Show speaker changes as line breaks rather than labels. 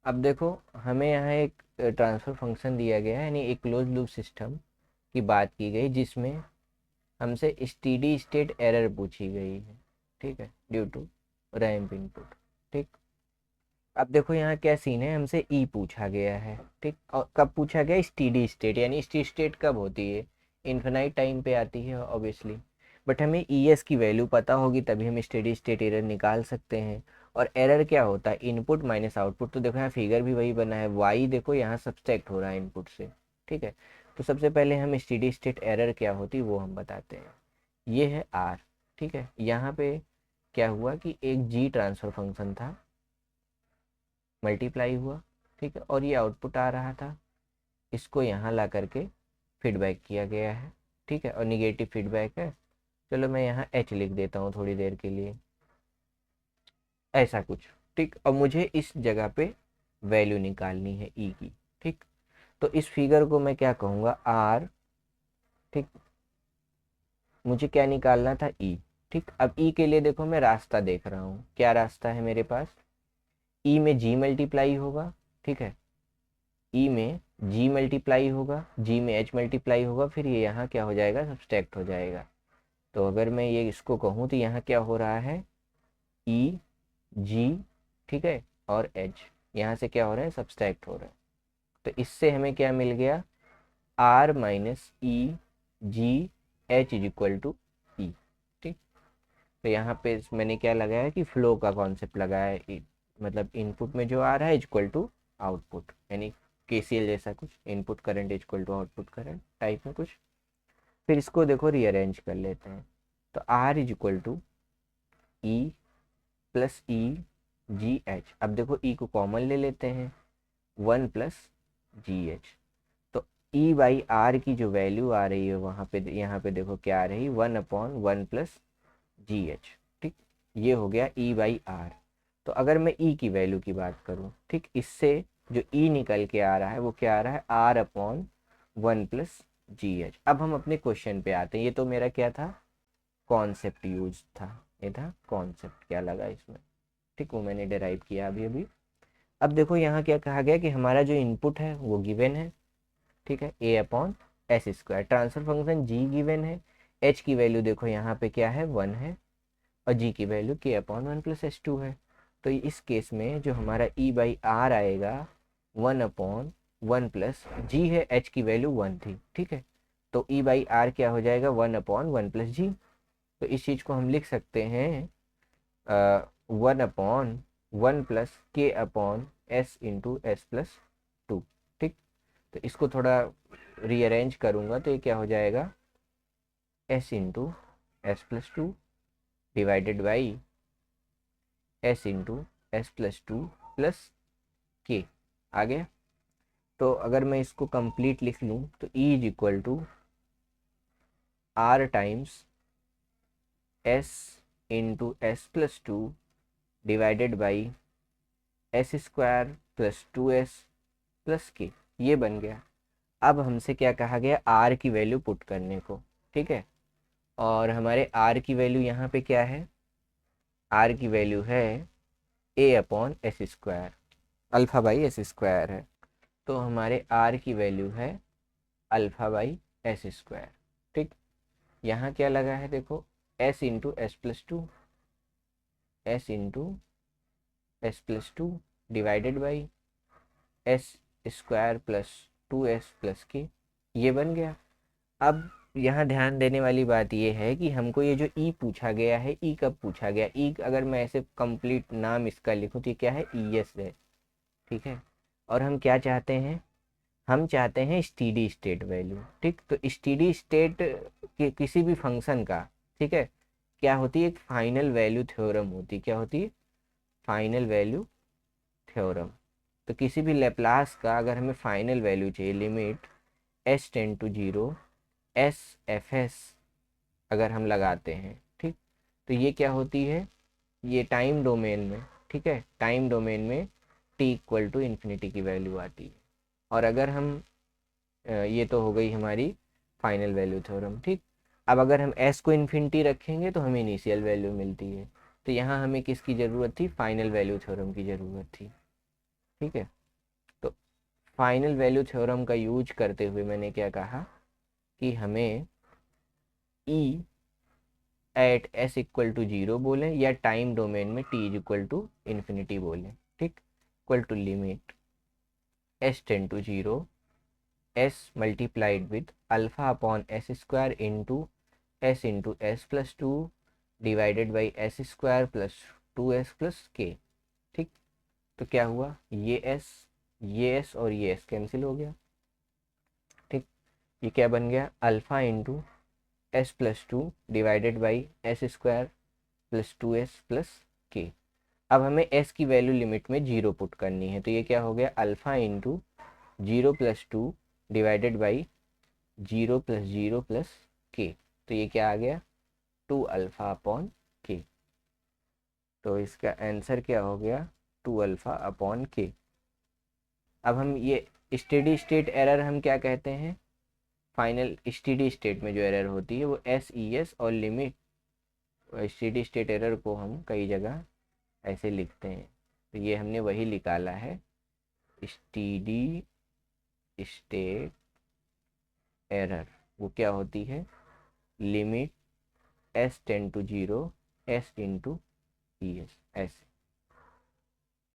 अब देखो हमें यहाँ एक ट्रांसफर फंक्शन दिया गया है, यानी एक क्लोज लूप सिस्टम की बात की गई जिसमें हमसे स्टेडी स्टेट एरर पूछी गई है, ठीक है, ड्यू टू रैंप इनपुट। ठीक, अब देखो यहाँ क्या सीन है, हमसे ई पूछा गया है, ठीक, और कब पूछा गया, स्टेडी स्टेट, यानी स्टेडी स्टेट कब होती है, इन्फिनाइट टाइम पे आती है ऑब्वियसली। बट हमें ई एस की वैल्यू पता होगी तभी हम स्टेडी स्टेट एरर निकाल सकते हैं। और एरर क्या होता है, इनपुट माइनस आउटपुट। तो देखो यहाँ फिगर भी वही बना है, वाई देखो यहाँ सब्सट्रैक्ट हो रहा है इनपुट से, ठीक है। तो सबसे पहले हम स्टेडी स्टेट एरर क्या होती वो हम बताते हैं। ये है आर, ठीक है। यहाँ पे क्या हुआ कि एक जी ट्रांसफर फंक्शन था, मल्टीप्लाई हुआ, ठीक है, और ये आउटपुट आ रहा था, इसको यहाँ ला करके फीडबैक किया गया है, ठीक है, और निगेटिव फीडबैक है। चलो मैं यहाँ एच लिख देता हूँ थोड़ी देर के लिए, ऐसा कुछ, ठीक। और मुझे इस जगह पे वैल्यू निकालनी है ई की, ठीक। तो इस फिगर को मैं क्या कहूँगा, आर, ठीक। मुझे क्या निकालना था, ई, ठीक। अब ई के लिए देखो मैं रास्ता देख रहा हूँ, क्या रास्ता है मेरे पास, ई में जी मल्टीप्लाई होगा, ठीक है, ई में जी मल्टीप्लाई होगा, जी में एच मल्टीप्लाई होगा, फिर ये यहाँ क्या हो जाएगा, सब्सट्रैक्ट हो जाएगा। तो अगर मैं ये इसको कहूँ तो यहाँ क्या हो रहा है, ई जी, ठीक है, और एच यहाँ से क्या हो रहा है, सब्सट्रैक्ट हो रहा है। तो इससे हमें क्या मिल गया, R minus E G H is equal to E, ठीक। तो यहाँ पे मैंने क्या लगाया कि फ्लो का कॉन्सेप्ट लगाया है, मतलब इनपुट में जो आ रहा है इक्वल टू आउटपुट, यानी केसीएल जैसा कुछ, input current equal to output current type में कुछ। फिर इसको देखो रीअरेंज कर लेते हैं। तो R is equal to E plus E G H. अब देखो ई को कॉमन ले लेते हैं, वन प्लस जी एच। तो ई बाई आर की जो वैल्यू आ रही है वहाँ पे, यहाँ पे देखो क्या आ रही है, one upon one plus G H, ठीक। ये हो गया ई बाई आर। तो अगर मैं ई की वैल्यू की बात करूँ, ठीक, इससे जो ई निकल के आ रहा है वो क्या आ रहा है, R upon one plus G H. अब हम अपने क्वेश्चन पे आते हैं। ये तो मेरा क्या था, कॉन्सेप्ट यूज था, ये था कॉन्सेप्ट, क्या लगा इसमें, ठीक, वो मैंने डिराइव किया अभी अभी। अब देखो यहाँ क्या कहा गया कि हमारा जो इनपुट है वो गिवन है, ठीक है, A upon S square. Transfer function G given है, एच की वैल्यू देखो यहाँ पे क्या है, वन है, और जी की वैल्यू के upon one plus S two है। तो इस केस में जो हमारा ई बाई आर आएगा, one upon one plus G है, एच की वैल्यू वन थी, ठीक है। तो ई बाई आर क्या हो जाएगा, वन अपॉन वन प्लस जी। तो इस चीज़ को हम लिख सकते हैं वन अपॉन वन प्लस के upon S into S plus to, ठीक। तो इसको थोड़ा रीअरेंज करूँगा तो ये क्या हो जाएगा, S into S plus two divided by S into S plus two plus के, आ गया। तो अगर मैं इसको कंप्लीट लिख लूँ तो E is equal to R times S into S plus two divided by S square plus two S plus K, ये बन गया। अब हमसे क्या कहा गया, आर की वैल्यू पुट करने को, ठीक है। और हमारे आर की वैल्यू यहाँ पे क्या है, आर की वैल्यू है A upon S square, alpha by S square है। तो हमारे आर की वैल्यू है अल्फा बाई एस स्क्वायर, ठीक। यहाँ क्या लगा है देखो, S into S plus two, S into S plus two divided by S square plus two S plus K, ये बन गया। अब यहाँ ध्यान देने वाली बात ये है कि हमको ये जो ई पूछा गया है, ई कब पूछा गया, ई अगर मैं ऐसे कंप्लीट नाम इसका लिखूँ तो ये क्या है, ई एस है, ठीक है। और हम क्या चाहते हैं, हम चाहते हैं स्टेडी स्टेट वैल्यू, ठीक। तो स्टेडी स्टेट के किसी भी फंक्शन का, ठीक है, क्या होती है, एक फाइनल वैल्यू थ्योरम होती है, क्या होती है, फाइनल वैल्यू थ्योरम। तो किसी भी लेप्लास का अगर हमें फाइनल वैल्यू चाहिए, limit S tends to zero S F S अगर हम लगाते हैं, ठीक, तो ये क्या होती है, ये टाइम डोमेन में, ठीक है, टाइम डोमेन में टी इक्वल टू इन्फिनिटी की वैल्यू आती है। और अगर हम ये तो हो गई हमारी फाइनल वैल्यू थ्योरम, ठीक। अब अगर हम एस को इन्फिनिटी रखेंगे तो हमें इनिशियल वैल्यू मिलती है। तो यहाँ हमें किसकी ज़रूरत थी, फाइनल वैल्यू थ्योरम की ज़रूरत थी, ठीक है। फाइनल वैल्यू थ्योरम का यूज करते हुए मैंने क्या कहा कि हमें E at S equal to 0 बोलें या टाइम डोमेन में T is equal to infinity बोलें, ठीक, equal to limit S tends to 0 S multiplied with alpha upon S square into S plus two divided by S square plus 2s plus K. ठीक, तो क्या हुआ, ये S और ये S cancel हो गया। ठीक, ये क्या बन गया, alpha into S plus two divided by S square plus 2s plus के। अब हमें s की वैल्यू लिमिट में 0 पुट करनी है, तो ये क्या हो गया, alpha into 0 plus two divided by 0 plus के। तो ये क्या आ गया, 2 अल्फा अपॉन के। तो इसका आंसर क्या हो गया, 2 अल्फा अपॉन के। अब हम ये स्टेडी स्टेट एरर हम क्या कहते हैं, फाइनल स्टेडी स्टेट में जो एरर होती है वो SES और लिमिट। स्टेडी स्टेट एरर को हम कई जगह ऐसे लिखते हैं, तो ये हमने वही निकाला है, स्टेडी स्टेट एरर। वो क्या होती है, limit S tends to 0 S into ES ऐसे।